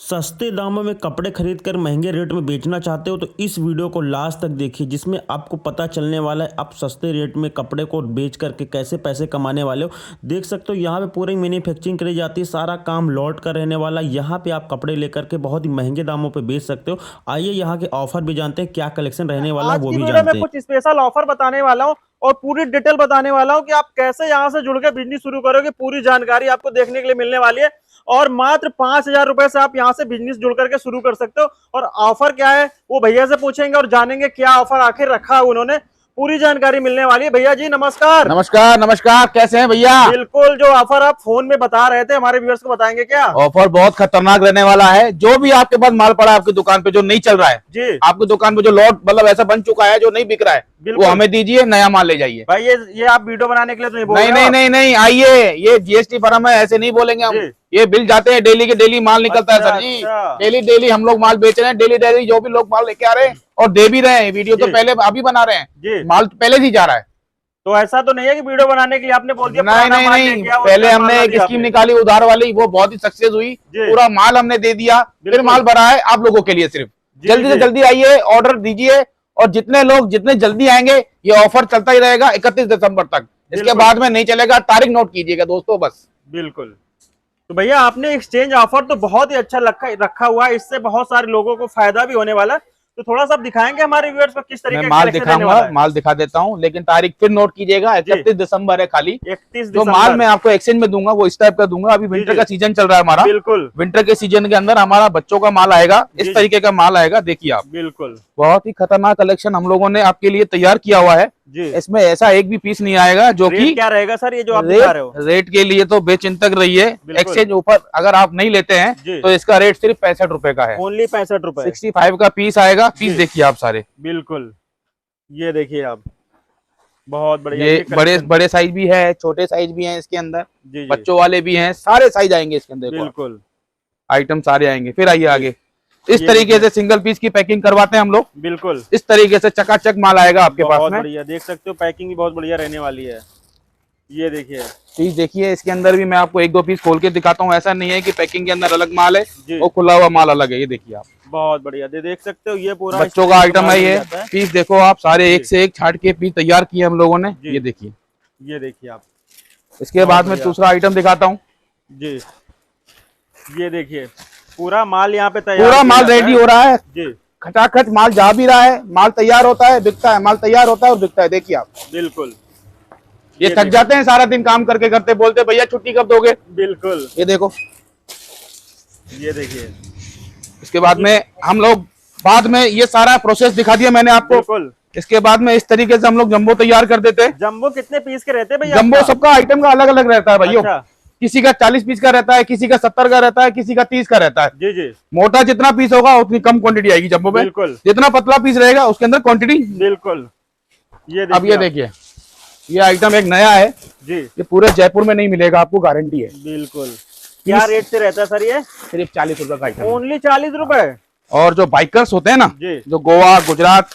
सस्ते दामों में कपड़े खरीदकर महंगे रेट में बेचना चाहते हो तो इस वीडियो को लास्ट तक देखिए, जिसमें आपको पता चलने वाला है आप सस्ते रेट में कपड़े को बेच करके कैसे पैसे कमाने वाले हो। देख सकते हो यहाँ पे पूरी मैन्युफैक्चरिंग करी जाती है, सारा काम लौट कर रहने वाला। यहाँ पे आप कपड़े लेकर के बहुत ही महंगे दामों पे बेच सकते हो। आइए यहाँ के ऑफर भी जानते हैं, क्या कलेक्शन रहने वाला है वो भी जानते हैं। कुछ स्पेशल ऑफर बताने वाला हूँ और पूरी डिटेल बताने वाला हूँ कि आप कैसे यहाँ से जुड़ के बिजनेस शुरू करोगे। पूरी जानकारी आपको देखने के लिए मिलने वाली है और मात्र 5,000 रुपए से आप यहाँ से बिजनेस जुड़ करके शुरू कर सकते हो। और ऑफर क्या है वो भैया से पूछेंगे और जानेंगे क्या ऑफर आखिर रखा है उन्होंने। पूरी जानकारी मिलने वाली है। भैया जी नमस्कार। नमस्कार नमस्कार, कैसे हैं भैया? बिल्कुल, जो ऑफर आप फोन में बता रहे थे हमारे व्यूअर्स को बताएंगे क्या? ऑफर बहुत खतरनाक रहने वाला है। जो भी आपके पास माल पड़ा है आपकी दुकान पे जो नहीं चल रहा है जी, आपकी दुकान पे जो लॉट मतलब ऐसा बन चुका है जो नहीं बिक रहा है वो हमें दीजिए, नया माल ले जाइए। भाई ये आप वीडियो बनाने के लिए तो नहीं बोल नहीं रहे हो? नहीं नहीं नहीं, आइए, ये जीएसटी फर्म है, ऐसे नहीं बोलेंगे हम। ये बिल जाते हैं, डेली के डेली माल निकलता है सर जी। डेली डेली हम लोग माल बेच रहे हैं, डेली डेली जो भी लोग माल लेके आ रहे हैं और दे भी रहे हैं। वीडियो तो पहले अभी बना रहे हैं, माल पहले ही जा रहा है। तो ऐसा तो नहीं है कि वीडियो बनाने के लिए आपने बोल दिया? नहीं नहीं नहीं, पहले हमने एक स्कीम निकाली उधार वाली, वो बहुत ही सक्सेस हुई। पूरा माल हमने दे दिया, फिर माल भरा है आप लोगों के लिए। सिर्फ जल्दी से जल्दी आइए, ऑर्डर दीजिए और जितने जल्दी आएंगे ये ऑफर चलता ही रहेगा 31 दिसंबर तक। इसके बाद में नहीं चलेगा। तारीख नोट कीजिएगा दोस्तों बस। बिल्कुल। तो भैया आपने एक्सचेंज ऑफर तो बहुत ही अच्छा रखा हुआ है, इससे बहुत सारे लोगों को फायदा भी होने वाला है। तो थोड़ा सा दिखाएंगे हमारे व्यूअर्स को किस तरीके मैं माल दिखाऊंगा, माल दिखा देता हूँ, लेकिन तारीख फिर नोट कीजिएगा। 31 दिसंबर है खाली। 31 जो माल मैं आपको एक्सचेंज में दूंगा वो इस टाइप का दूंगा। अभी विंटर का सीजन चल रहा है हमारा। बिल्कुल, विंटर के सीजन के अंदर हमारा बच्चों का माल आएगा, इस तरीके का माल आएगा। देखिए आप, बिल्कुल बहुत ही खतरनाक कलेक्शन हम लोगों ने आपके लिए तैयार किया हुआ है। इसमें ऐसा एक भी पीस नहीं आएगा जो कि क्या रहेगा सर ये जो आप दिखा रहे हो? रेट के लिए तो बेचिंतक रहिए। एक्सचेंज ऊपर अगर आप नहीं लेते हैं तो इसका रेट सिर्फ 65 रुपए का है। ओनली 65 रुपए। 65 का पीस आएगा। पीस देखिए आप सारे। बिल्कुल, ये देखिए आप, बहुत बढ़िया। ये बड़े साइज भी है, छोटे साइज भी है इसके अंदर, बच्चों वाले भी हैं, सारे साइज आएंगे इसके अंदर। बिल्कुल, आइटम सारे आएंगे। फिर आइए आगे। इस तरीके से सिंगल पीस की पैकिंग करवाते हैं हम लोग। बिल्कुल, इस तरीके से चकाचक माल आएगा आपके पास में। बढ़िया, देख सकते हो पैकिंग भी बहुत बढ़िया रहने वाली है। ये देखिए पीस देखिए, इसके अंदर भी मैं आपको एक दो पीस खोल के दिखाता हूँ। ऐसा नहीं है कि पैकिंग के अंदर अलग माल है और खुला हुआ माल अलग है। ये देखिए आप, बहुत बढ़िया। देख सकते हो ये पूरा बच्चों का आइटम है। ये पीस देखो आप, सारे एक से एक छाट के पीस तैयार किए हम लोगों ने। ये देखिए, ये देखिए आप। इसके बाद में दूसरा आइटम दिखाता हूँ जी। ये देखिए पूरा माल यहाँ पे तैयार, पूरा माल रेडी हो रहा है जी। खटाखट माल जा भी रहा है, माल तैयार होता है, बिकता है, माल तैयार होता है और बिकता है। देखिए आप, बिल्कुल। ये थक जाते हैं सारा दिन काम करके करते, बोलते भैया छुट्टी कब दोगे। बिल्कुल, ये देखो, ये देखिए। इसके बाद में हम लोग बाद में ये सारा प्रोसेस दिखा दिया मैंने आपको। बिल्कुल। इसके बाद में इस तरीके से हम लोग जंबो तैयार कर देते हैं। जंबो कितने पीस के रहते हैं भैया? जंबो सबका आइटम का अलग अलग रहता है भैया। अच्छा। किसी का 40 पीस का रहता है, किसी का 70 का रहता है, किसी का 30 का रहता है। जी जी। मोटा जितना पीस होगा उतनी कम क्वांटिटी आएगी जंबो में। बिल्कुल। जितना पतला पीस रहेगा उसके अंदर क्वांटिटी। बिल्कुल। ये अब ये देखिए, ये आइटम एक नया है जी। ये पूरे जयपुर में नहीं मिलेगा, आपको गारंटी है। बिल्कुल। क्या रेट से रहता है सर ये? सिर्फ 40 रुपए का आइटम। ओनली 40 रुपए। और जो बाइकर्स होते हैं ना, जो गोवा, गुजरात,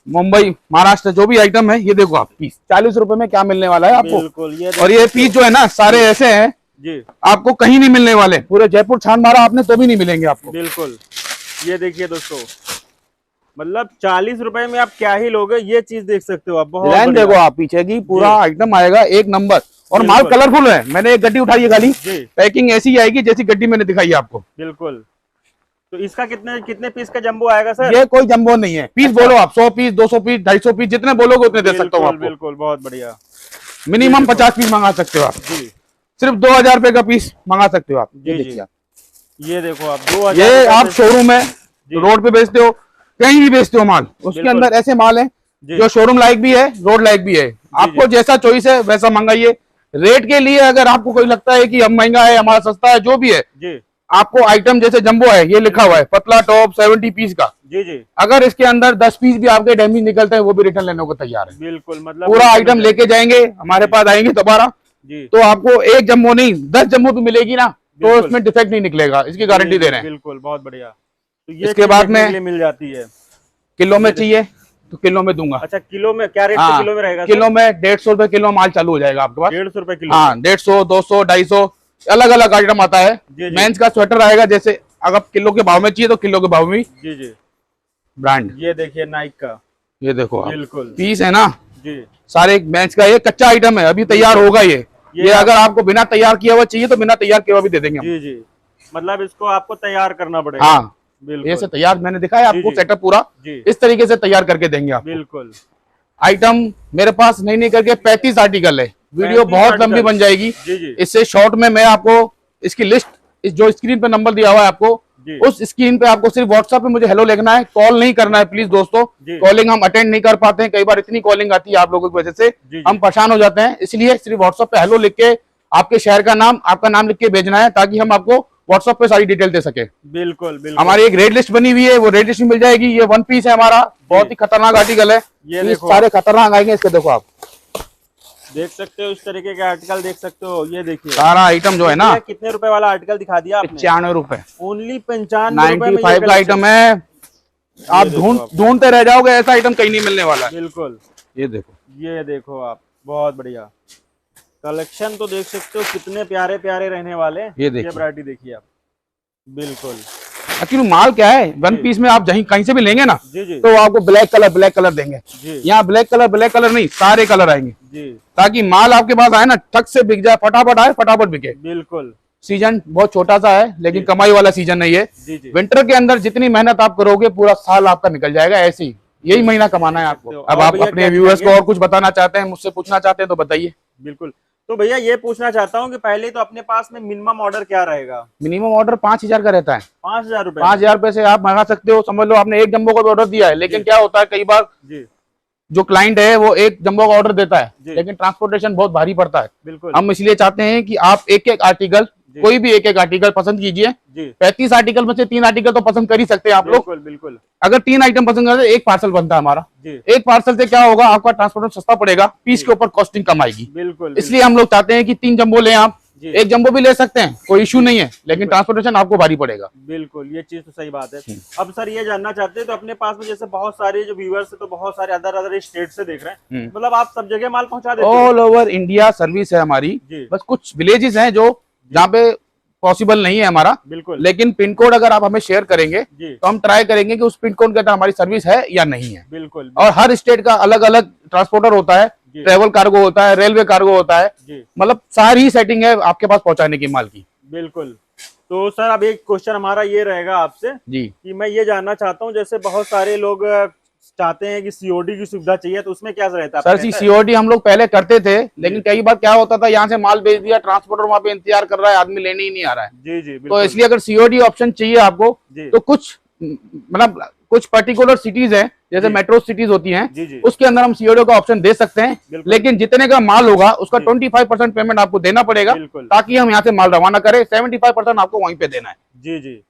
मुंबई, महाराष्ट्र, जो भी आइटम है, ये देखो आप पीस 40 रुपए में क्या मिलने वाला है आपको। बिल्कुल। और ये पीस जो है ना सारे ऐसे हैं जी, आपको कहीं नहीं मिलने वाले। पूरे जयपुर छान मारा आपने तो भी नहीं मिलेंगे आपको। बिल्कुल। ये देखिए दोस्तों, मतलब 40 रुपए में आप क्या ही लोगे। ये चीज देख सकते हो आप, बहुत देखो आप पीछे की, पूरा आइटम आएगा एक नंबर। और माल कलरफुल है। मैंने एक गड्डी उठाई है खाली, पैकिंग ऐसी ही आएगी जैसी गड्डी मैंने दिखाई है आपको। बिल्कुल। तो इसका कितने पीस का जंबो आएगा सर? ये कोई जंबो नहीं है। पीस बोलो आप, 100 पीस, 200 पीस, 250 पीस, जितने बोलोगे उतने दे सकता हूँ आपको। बिल्कुल, बहुत बढ़िया। मिनिमम 50 पीस मंगा सकते हो आप जी। सिर्फ 2000 रुपए का पीस मंगा सकते हो आप। ये देखिए आप, ये देखो आप 2000। ये आप शोरूम में रोड पे बेचते हो, कहीं भी बेचते हो माल, उसके अंदर ऐसे माल है जो शोरूम लायक भी है, रोड लायक भी है। आपको जैसा चॉइस है वैसा मंगाइए। रेट के लिए अगर आपको कोई लगता है कि हम महंगा है, हमारा सस्ता है, जो भी है जी, आपको आइटम जैसे जंबो है, ये लिखा हुआ है पतला टॉप 70 पीस का जी जी। अगर इसके अंदर 10 पीस भी आपके डैमेज निकलते हैं वो भी रिटर्न लेने को तैयार है। बिल्कुल, मतलब पूरा आइटम लेके जाएंगे, हमारे पास आएंगे दोबारा तो आपको एक जंबो नहीं 10 जंबो भी मिलेगी ना, तो उसमें डिफेक्ट नहीं निकलेगा, इसकी गारंटी दे रहे हैं। बिल्कुल, बहुत बढ़िया। तो ये इसके बाद में मिल जाती है। किलो में चाहिए तो किलो में दूंगा। अच्छा, किलो में क्या रेट किलो में रहेगा? किलो में 150 रुपए किलो माल चालू हो जाएगा आपके पास। 150 रुपए किलो? हाँ, 150, 200, 250 अलग अलग आइटम आता है। मेंस का स्वेटर आएगा जैसे अगर किलो के भाव में चाहिए तो किलो के भाव में जी जी। ब्रांड। ये देखिए नाइक का, ये देखो आप, बिल्कुल पीस है ना जी। सारे बेंच का, ये कच्चा आइटम है, अभी तैयार होगा ये अगर आपको बिना तैयार किया हुआ चाहिए तो बिना तैयार किया हुआ भी दे देंगे हम। जी जी, मतलब इसको आपको तैयार करना पड़ेगा। हाँ बिल्कुल, ये से तैयार मैंने दिखाया आपको सेटअप पूरा जी इस तरीके से तैयार करके देंगे आपको। बिल्कुल। आइटम मेरे पास नहीं करके 35 आर्टिकल है, वीडियो 35 बहुत लंबी आर्टिकल बन जाएगी। जी जी इससे शॉर्ट में मैं आपको इसकी लिस्ट, इस जो स्क्रीन पे नंबर दिया हुआ है आपको, जी। उस स्क्रीन पे आपको सिर्फ व्हाट्सएप पे मुझे हेलो लिखना है, कॉल नहीं करना है प्लीज दोस्तों। जी। कॉलिंग हम अटेंड नहीं कर पाते हैं, कई बार इतनी कॉलिंग आती है आप लोगों की वजह से जी। हम परेशान हो जाते हैं, इसलिए सिर्फ व्हाट्सएप पे हेलो लिख के आपके शहर का नाम, आपका नाम लिख के भेजना है ताकि हम आपको व्हाट्सएप पे सारी डिटेल दे सके। बिल्कुल बिल्कुल। हमारी एक रेड लिस्ट बनी हुई है, वो रेड लिस्ट मिल जाएगी। ये वन पीस है हमारा, बहुत ही खतरनाक आर्टिकल है, ये पीस देखो सारे खतरनाक आएंगे। इसके देखो आप देख सकते हो, इस तरीके के आर्टिकल देख सकते हो। ये देखिए सारा आइटम जो है ना, कितने रुपए वाला आर्टिकल दिखा दिया आपने? 95 रुपए, ओनली 95 95 का आइटम है। आप ढूंढते रह जाओगे, ऐसा आइटम कहीं नहीं मिलने वाला है। बिल्कुल, ये देखो, ये देखो आप, बहुत बढ़िया कलेक्शन तो देख सकते हो, कितने प्यारे प्यारे रहने वाले। ये देखिए, वैरायटी देखिए आप, बिल्कुल। एक्चुअली माल क्या है, वन पीस में आप कहीं से भी लेंगे ना जी जी तो आपको ब्लैक कलर देंगे। यहाँ ब्लैक कलर नहीं, सारे कलर आएंगे जी, ताकि माल आपके पास आए ना ठक से बिक जाए, फटाफट आए फटाफट बिके। बिल्कुल। सीजन बहुत छोटा सा है लेकिन कमाई वाला सीजन नहीं है। जी जी, विंटर के अंदर जितनी मेहनत आप करोगे पूरा साल आपका निकल जाएगा, ऐसे ही यही महीना कमाना है आपको। अब आप अपने व्यूअर्स को और कुछ बताना चाहते हैं, मुझसे पूछना चाहते हैं तो बताइए। बिल्कुल। तो भैया ये पूछना चाहता हूँ कि पहले तो अपने पास में मिनिमम ऑर्डर क्या रहेगा? मिनिमम ऑर्डर 5000 का रहता है। 5000 रुपए? 5000 रुपए से आप मंगा सकते हो। समझ लो आपने एक जंबो का भी ऑर्डर दिया है, लेकिन क्या होता है कई बार जी, जो क्लाइंट है वो एक जंबो का ऑर्डर देता है लेकिन ट्रांसपोर्टेशन बहुत भारी पड़ता है। बिल्कुल। हम इसलिए चाहते हैं कि आप एक एक आर्टिकल, कोई भी एक एक आर्टिकल पसंद कीजिए। 35 आर्टिकल में से 3 आर्टिकल तो पसंद कर ही सकते हैं आप लोग। बिल्कुल बिल्कुल। अगर 3 आइटम पसंद करते हैं, एक पार्सल बनता है हमारा। एक पार्सल से क्या होगा, आपका ट्रांसपोर्टेशन सस्ता पड़ेगा, पीस के ऊपर कॉस्टिंग कम आएगी। बिल्कुल। इसलिए हम लोग चाहते हैं कि 3 जंबो लें आप, एक जंबो भी ले सकते हैं, कोई इश्यू नहीं है, लेकिन ट्रांसपोर्टेशन आपको भारी पड़ेगा। बिल्कुल, ये चीज तो सही बात है। अब सर ये जानना चाहते हैं, तो अपने पास में जैसे बहुत सारे जो व्यूअर्स है तो बहुत सारे अदर स्टेट से देख रहे हैं, मतलब आप सब जगह माल पहुंचा देते हैं? ऑल ओवर इंडिया सर्विस है हमारी। बस कुछ विलेजेस हैं जो जहाँ पे पॉसिबल नहीं है हमारा, बिल्कुल, लेकिन पिन कोड अगर आप हमें शेयर करेंगे तो हम ट्राई करेंगे कि उस पिन कोड के अंदर हमारी सर्विस है या नहीं है। बिल्कुल। और हर स्टेट का अलग अलग ट्रांसपोर्टर होता है, ट्रेवल कार्गो होता है, रेलवे कार्गो होता है, मतलब सारी सेटिंग है आपके पास पहुंचाने की माल की। बिल्कुल। तो सर अब एक क्वेश्चन हमारा ये रहेगा आपसे जी कि मैं ये जानना चाहता हूँ, जैसे बहुत सारे लोग चाहते हैं कि सीओडी की सुविधा चाहिए, तो उसमें क्या रहता है? सर सीओडी हम लोग पहले करते थे, लेकिन कई बार क्या होता था, यहाँ से माल भेज दिया, ट्रांसपोर्टर वहाँ पे इंतजार कर रहा है, आदमी लेने ही नहीं आ रहा है। जी जी, तो इसलिए अगर सीओडी ऑप्शन चाहिए आपको तो कुछ मतलब कुछ पर्टिकुलर सिटीज हैं, जैसे मेट्रो सिटीज होती हैं, उसके अंदर हम सीओडी का ऑप्शन दे सकते हैं, लेकिन जितने का माल होगा उसका 25% पेमेंट आपको देना पड़ेगा ताकि हम यहाँ से माल रवाना करें। 75% आपको वहीं पे देना है। जी जी।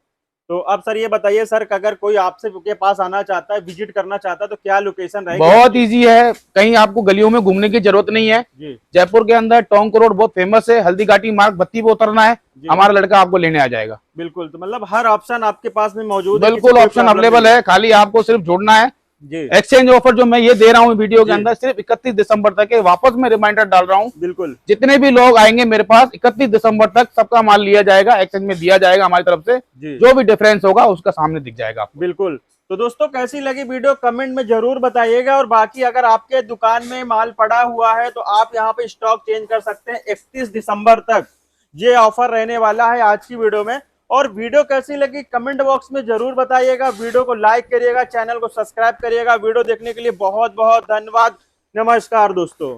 तो अब सर ये बताइए सर, अगर कोई आपसे के पास आना चाहता है, विजिट करना चाहता है, तो क्या लोकेशन रहेगी? बहुत इजी है, कहीं आपको गलियों में घूमने की जरूरत नहीं है। जयपुर के अंदर टोंक रोड बहुत फेमस है, हल्दी घाटी मार्ग बत्ती पे उतरना है, हमारा लड़का आपको लेने आ जाएगा। बिल्कुल। तो मतलब हर ऑप्शन आपके पास में मौजूद है? बिल्कुल ऑप्शन अवेलेबल है, खाली आपको सिर्फ जुड़ना है। एक्सचेंज ऑफर जो मैं ये दे रहा हूँ वीडियो के अंदर सिर्फ 31 दिसंबर तक है, वापस मैं रिमाइंडर डाल रहा हूँ। बिल्कुल। जितने भी लोग आएंगे मेरे पास 31 दिसंबर तक सबका माल लिया जाएगा, एक्सचेंज में दिया जाएगा हमारी तरफ से, जो भी डिफरेंस होगा उसका सामने दिख जाएगा आपको। बिल्कुल। तो दोस्तों कैसी लगी वीडियो कमेंट में जरूर बताइएगा, और बाकी अगर आपके दुकान में माल पड़ा हुआ है तो आप यहाँ पे स्टॉक चेंज कर सकते हैं। 31 दिसंबर तक ये ऑफर रहने वाला है आज की वीडियो में। और वीडियो कैसी लगी कमेंट बॉक्स में जरूर बताइएगा, वीडियो को लाइक करिएगा, चैनल को सब्सक्राइब करिएगा। वीडियो देखने के लिए बहुत बहुत धन्यवाद। नमस्कार दोस्तों।